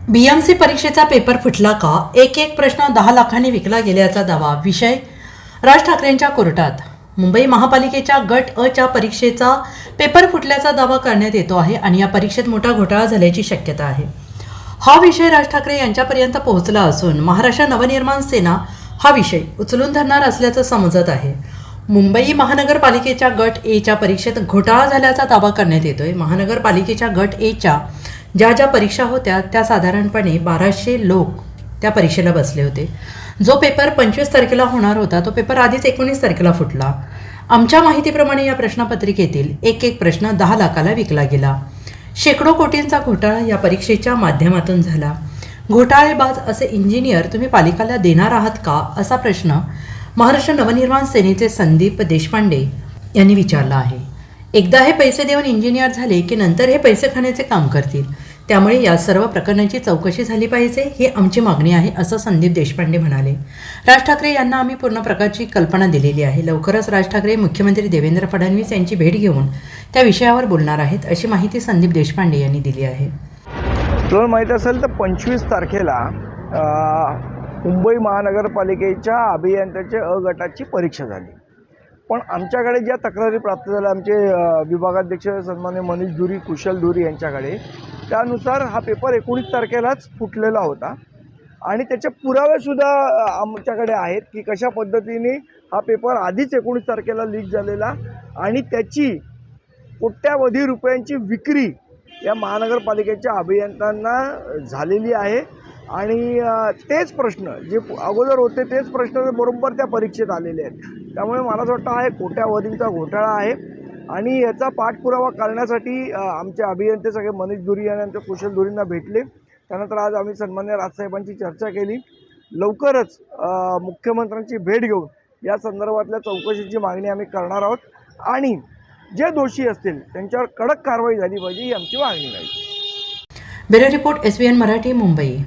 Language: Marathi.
बीएमसी परीक्षेचा पेपर फुटला का? एक प्रश्न 10 लाखांनी विकला गेल्याचा दावा. विषय राज ठाकरेंच्या कोर्टात. मुंबई महापालिकेच्या गट अ च्या परीक्षेचा पेपर फुटल्याचा दावा करण्यात येतो आहे आणि या परीक्षेत मोठा घोटाळा झाल्याची शक्यता आहे. हा विषय राज ठाकरे यांच्यापर्यंत पोहोचला असून महाराष्ट्र नवनिर्माण सेना हा विषय उचलून धरणार असल्याचं समजत आहे. मुंबई महानगरपालिकेच्या गट ए च्या परीक्षेत घोटाळा झाल्याचा दावा करण्यात येतोय. महानगरपालिकेच्या गट ए च्या ज्या परीक्षा होत्या त्या साधारणपणे 1200 लोक त्या परीक्षेला बसले होते. जो पेपर 25 तारखेला होणार होता तो पेपर आधीच 19 तारखेला फुटला. आमच्या माहितीप्रमाणे या प्रश्नपत्रिकेतील एक प्रश्न 10 लाखाला विकला गेला. शेकडो कोटींचा घोटाळा या परीक्षेच्या माध्यमातून झाला. घोटाळेबाज असे इंजिनियर तुम्ही पालिकेला देणार आहात का, असा प्रश्न महाराष्ट्र नवनिर्माण सेनेचे संदीप देशपांडे यांनी विचारला आहे. एकदा हे पैसे देऊन इंजिनियर झाले की नंतर हे पैसे खाण्याचे काम करतील. त्यामुळे या सर्व प्रकरणाची चौकशी झाली पाहिजे ही आमची मागणी आहे, असं संदीप देशपांडे म्हणाले. राज ठाकरे यांना आम्ही पूर्ण प्रकारची कल्पना दिलेली आहे. लवकरच राज ठाकरे मुख्यमंत्री देवेंद्र फडणवीस यांची भेट घेऊन त्या विषयावर बोलणार आहेत, अशी माहिती संदीप देशपांडे यांनी दिली आहे. तुम्हाला माहीत असेल तर 25 तारखेला मुंबई महानगरपालिकेच्या अभियंत्याच्या अ गटाची परीक्षा झाली. पण आमच्याकडे ज्या तक्रारी प्राप्त झाल्या आमचे विभागाध्यक्ष सन्मान्य मनीष धुरी, कुशल धुरी यांच्याकडे, त्यानुसार हा पेपर 19 तारखेलाच फुटलेला होता आणि त्याचे पुरावेसुद्धा आमच्याकडे आहेत की कशा पद्धतीने हा पेपर आधीच 19 तारखेला लीक झालेला आणि त्याची कोट्यावधी रुपयांची विक्री या महानगरपालिकेच्या अभियंत्यांना झालेली आहे. आणि तेच प्रश्न जे अगोदर होते तेच प्रश्न बरोबर त्या परीक्षेत आलेले आहेत. त्यामुळे मला असं वाटतं हा एक कोट्यावधींचा घोटाळा आहे आणि याचा पाठपुरावा करण्यासाठी आमचे अभियंते सगळे मनीष धुरी आणि आमच्या कुशल धुरींना भेटले. त्यानंतर आज आम्ही सन्मान्य राजसाहेबांची चर्चा केली. लवकरच मुख्यमंत्र्यांची भेट घेऊन या संदर्भातल्या चौकशीची मागणी आम्ही करणार आहोत आणि जे दोषी असतील त्यांच्यावर कडक कारवाई झाली पाहिजे ही आमची मागणी राहील. Bureau report SBN Marathi, Mumbai.